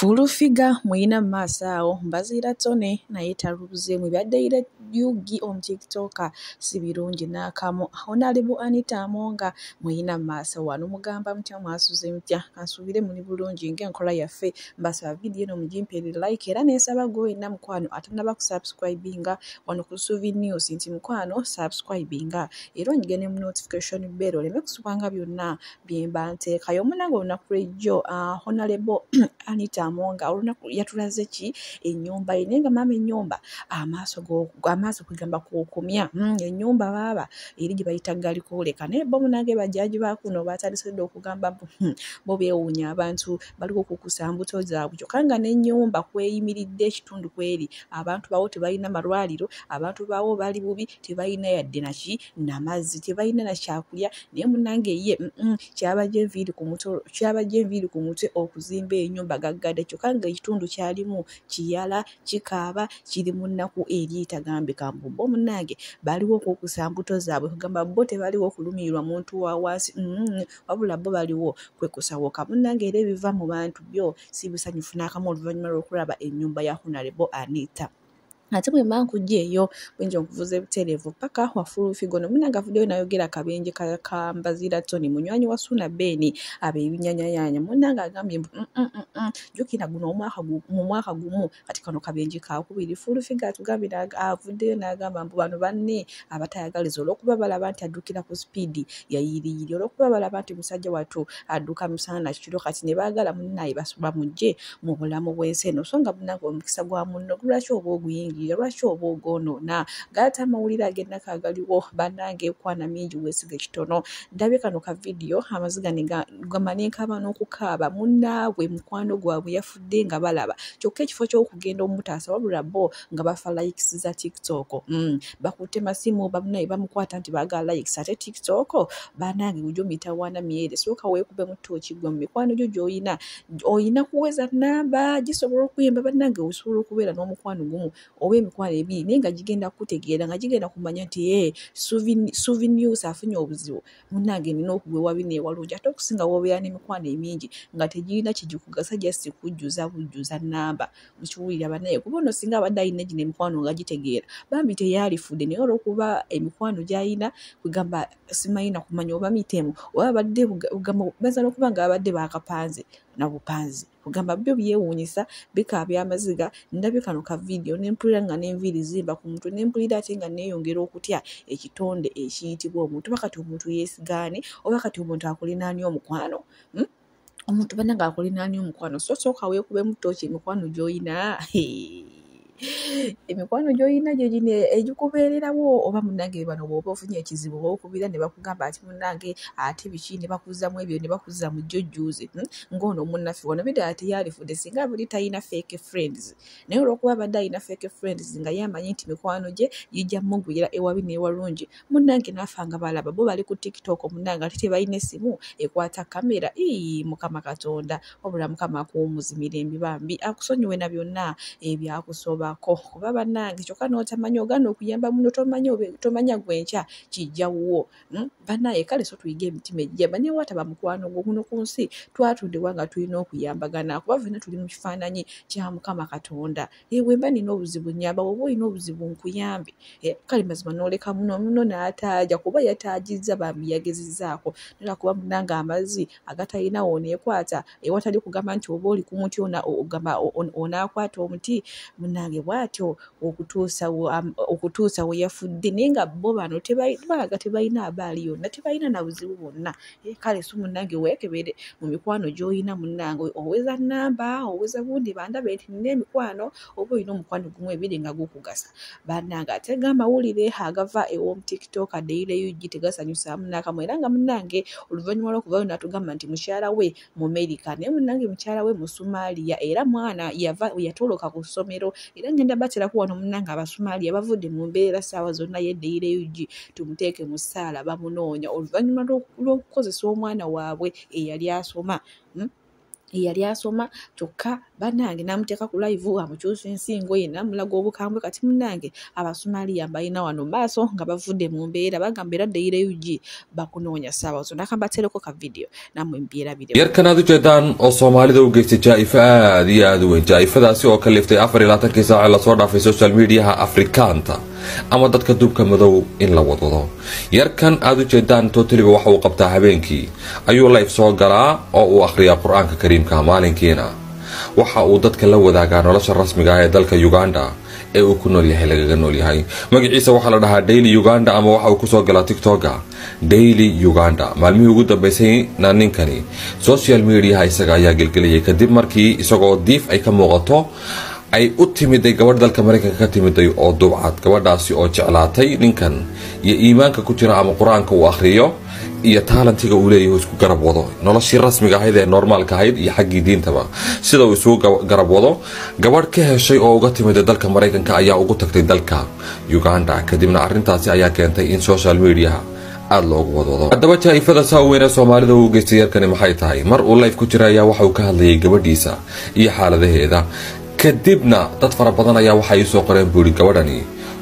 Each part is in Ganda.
Full figure muyina maaso awo mbazira tone naye talubuze mu byaddeire yugi on TikTok si birungi n'akamu. Honorable Anita Amonga muyina maaso wano mugamba mutya mwasuze mutya kansubire muli bulungi ng'enkola yaffe mbasaba video eno mugimpere like era n'esaba gwe mukwano atanaba kusubscribinga wano ku Suvi News nti mukwano subscribinga era onyigene mu notification bell oleme kusubanga byonna byemba nteekayo. Omunange olunaku lw'ejjo Honorable Anita Amonga olunaku yatulaze ki ennyumba ye naye nga maama ennyumba amaaso kwegamba kukumya ennyumba baaba eri gye bayita galikwoleka naye bo munange bajjaji bakuno batandise dde okugamba bo beewuunya abantu baliwo okukusa mbuto zaabwe kyokka nga n'ennyumba kweyimiridde ekitundu kweri abantu bawo tebalina malwaliro abantu bawo bali bubi tebalina yadde naki n'amazzi tebalina na kyakulya naye munange ye kyabajja enviiri ku mutwe okuzimba ennyumba gaggadde kyokka nga ekitundu kyalimu kiyala kikaaba kiri mu nnaku eryetagambika bo munange baliwo okukusa mbuto zaabwe kugamba bo tebaliwo okulumirirwa muntu wa wansi wabula bo baliwo kwekusawoka munange era ebiva mu bantu byo si bisanyufu n'akamu oluvannyuma lw'okulaba ennyumba ya Honorable Anita. Ate bwe mba nkujja eyo bwenja okuvuza ebutereevu paka wa Full Figure ono munange avuddeyo nayogera akabenje ka Mbazira Tony munywanyi wa Suna Beni ab'ebinyanyayanya munange agambye jjukira guno mu mwaka gumu kati kano kabenje kakubiri. Full Figure atugambye avuddeyo n'agamba mbu bano banne abatayagaliza olw'okuba balaba nti addukira ku sipiidi yayiriyiri olw'okuba balaba nti musajja wattu adduka misana kiro kati ne baagala munnaye bamugje mu bulamu bw'ensi eno so nga munange omukisa gwa munno lwaki oba oguyingira lwaki oba ogwonoona gaata amawulire ag'ennaku agaliwo bannange ekwana mingi weesiga ekitono. Ndabye kano ka vidiyo amaziga ne gamanenkaba n'okukaaba munnaabwe mukwano gwabwe yafudde nga balaba kyokka ekifo ky'okugenda omutaasa wabula bo nga bafa likes za TikTok bakutte masimu bamunaye bamukwata nti baagala likes ate TikTok bannange ujjo mitawaana myere sooka weekube mu ttooki gwe mu mikwano gyo gy'oyina oyina kuweza namba gisobola okuyamba bannange osobola okubeera n'omukwano gumu oba emikwano ebiri naye nga gigenda kutegeera nga gigenda kumanya nti Suvi News afunye obuzibu munnange nina okugwewa bino ewalungi ate okusinga w'obeera n'emikwano emingi nga tegirina kigikugasa just bujjuza namba mukiwulira bannaye kuba ono singa abadde alina gino emikwano nga gitegeera bambi teyalifudde naye olw'okuba emikwano gy'alina kwegamba simayina kumanya oba mitemu oba abadde bazaala okuba nga abadde bakapanze na bupanzi kugamba byo byewuunyisa bikaabya amaziga. Ndabye kano ka vidiyo nempulira nga n'enviiri zimba ku mutwe nempulira ate nga neeyongera okutya ekitonde ekiyitibwa omuntu oba kati omuntu yeesigaane oba kati omuntu akulinaani omukwano omuntu bannange akulinaani omukwano so sooka weekube mu ttooki emikwano gy'oyina emikwano gy'oyina gye gino egikubeererawo oba munnange bano bw'oba ofunye ekizibu bw'okubira ne bakugamba ati munnange ate biki ne bakuzzamu ebyo ne bakuzza mu jjojjuuzi ng'ono munnaffe wano bidala teyalifudde singa buli talina fake friends naye olw'okuba abadde alina fake friends nga yamanyi nti mikwano gye gijja mugwira ewabi n'ewalungi munnange n'afanga balaba bo bali ku TikTok munnange ate tebalina essimu ekwata kamera mukama Katonda wabula mukama akuwummuza mirembe bambi akusonyiwe na byonna ebyakusoba kuba bannange kyokka n'otamanyi ogaana okuyamba muno tomanya gwenkya kijjawuwo bannaye kale so tuyiga emitima egijamba naye wataba mukwano gwo guno ku nsi twatuddewa nga tulina okuyambagana kuba ffenna tuli mu kifaananyi kya mukama Katonda bwe mba nina obuzibu nyamba oba olina obuzibu nkuyambe kale mazima n'oleka muno n'ataaja kuba yataajizza bambi yagezizzaako nera kuba munnange amazzi agatalina wooneekwata ewatali kugamba nti oba oli ku muti ogamba onaakwata omuti munnange bw'atyo okutuusa we yafudde naye nga bo bano balaga tebalina abaali yonna tebalina na buzibu bwonna kale so munnange weekebere mu mikwano gy'oyina munnange oweza namba oweza bundi bandaba eti nina emikwano oba olina omukwano gumu ebiri nga gukugasa bannange ate g'amawulire agava ew'omu TikTok adeire yugi tegasanyusaamu n'akamu era nga munnange oluvannyuma lw'okuvayo n'atugamba nti mukyala we mu America naye munnange mukyala we mu Somalia era mwana yatoloka ku ssomero era ngenda baterako wano munnange Abasomaliya bavudde mu mbeera ssaawa zonna yeddeire yugi tumuteeke mu ssaala bamunoonya oluvannyuma lw'okukozesa omwana waabwe eyali asoma yali asoma kyokka bannange namuteeka ku live amukyusa ensingo ye namulaga obukambwe kati munnange Abasomaliya balina wano maaso nga bavudde mu mbeera bagamba era ddeire UG bakunoonya Ssaabawozo nakambateereko ka video namwe mbyerabire yarkanaad u jeedaan oo Soomaalida u geystay jaa'ifa aad iyo aad u weyn jaa'ifadaasi oo kaliftay 24 saac la soo dhaafay social mediaha Afrikaanta ama dadka dubka madow in la wadwado yarkan aad u jeedaan totaliba waxa uu qabtaa habeenkii ayuu live soo galaa oo uu akhriyaa quraanka kariimka maalinkiina waxa uu dadka la wadaagaa nolosha rasmiga ah ee dalka Uganda ee uu ku nool yahay lagaga nool yahay magaciisa waxa la dhahaa Daily Uganda ama waxa uu ku soo galaa TikTok Daily Uganda maalmihii ugu dambeysay ninkani social media isaga ayaa gelgeliyay kadib markii isagoo diif ay ka muuqato ay u timiday gabadh dalka Mareykanka ka timiday oo dubcad gabadhaasi oo jeclaatay ninkan iyo iimaanka ku jira ama quraanka uu akhriyo iyo talentiga uu leeyahay isku garab wado noloshii rasmiga ahayd ee normaalka ahayd iyo xaqii diintaba sida uu isku garab wado gabadh ka heshay oo uga timiday dalka Mareykanka ayaa ugu tagtay dalka Uganda kadibna arrintaasi ayaa keentay in social media aad loogu wadwado haddaba jaa'ifada saa weyn ee Soomaalida uu geystay yarkani maxay tahay mar uu live ku jira ayaa waxa uu ka hadlayay gabadhiisa iyo xaaladaheeda kadibna dad fara badan ayaa waxa ay soo qoreen buuri gabadhani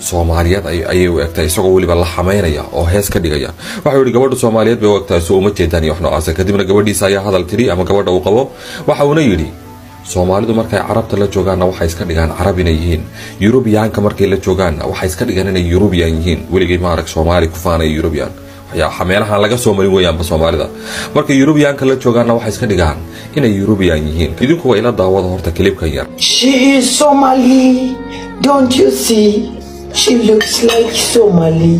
Soomaaliyeed ayay u egtay isagoo waliba la xameynaya oo hees ka dhigaya waxa uu gabadhu Soomaaliyeed bay u egtay soo uma jeedaan iyo wax noocaas kadibna gabadhiisa ayaa hadal tiri ama gabadha uu qabo waxa uu yiri Soomaalidu markay Carabta la joogaan waxay iska dhigaan Carab inay yihiin Yurubiyaanka markay la joogaan waxay iska dhigaan inay Yurubiyan yihiin weligii ma arag Soomaali ku faanay Yurubiyan ya xameelaha laga soo marin weeyaan Soomaalida markay Yurubiyaanka la joogaan waxay iska dhigaan inay Yurubiyan yihiin idinku way la daawada horta clipkan yar She is Somali, don't you see? She looks like Somali.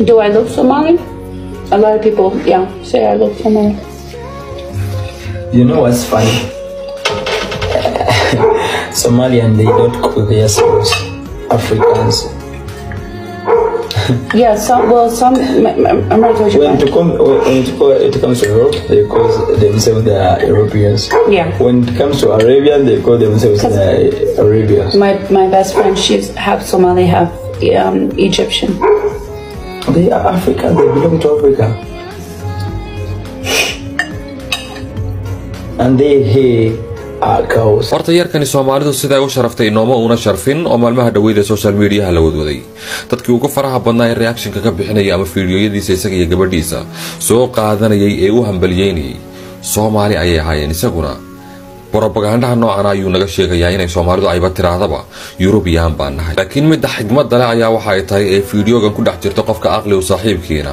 Do I look Somali? A lot of people, yeah, say I look Somali. You know what's funny? Somalian, they don't call themselves Africans. Yeah, some I'm not sure. When it comes to Europe, they call themselves the Europeans. Yeah. When it comes to Arabian, they call themselves the Arabians. My best friend, she's half Somali, half Egyptian. They are African. They belong to Africa. And they hate our cows. horta yarkani Soomaalidu sida ay u sharaftay nooma una sharfin oo maalmaha dhaweeyay social media la wadwaday dadkii ugu faraha badnaa ee reaction ka bixinaya ama fiidiyoyadiisa isaga iyo gabadhiisa soo qaadanayay ee u hambaliyeynay Soomaali ayay ahaayeen isaguna propagandaha noocan ayuu naga sheegayaa inay Soomaalidu ayba tiraadaba Yurubiyan baan nahay laakiin mid xigmad leh ayaa waxa ay tahay ee fiidiyogan ku dhex jirta qofka aqli u saaxiibkiina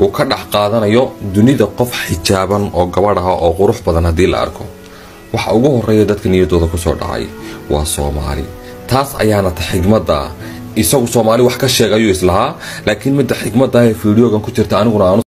uu ka dhex qaadanayo dunida qof xijaaban oo gabadha oo qurux badan hadii la arko waxa ugu horeeya dadka niyadooda ku soo dhacay waa Soomaali taas ayaana ta xigmada isagu Soomaali wax ka sheegayo islaha laakiin mid xigmada ee fiidiyogan ku jirta aniguna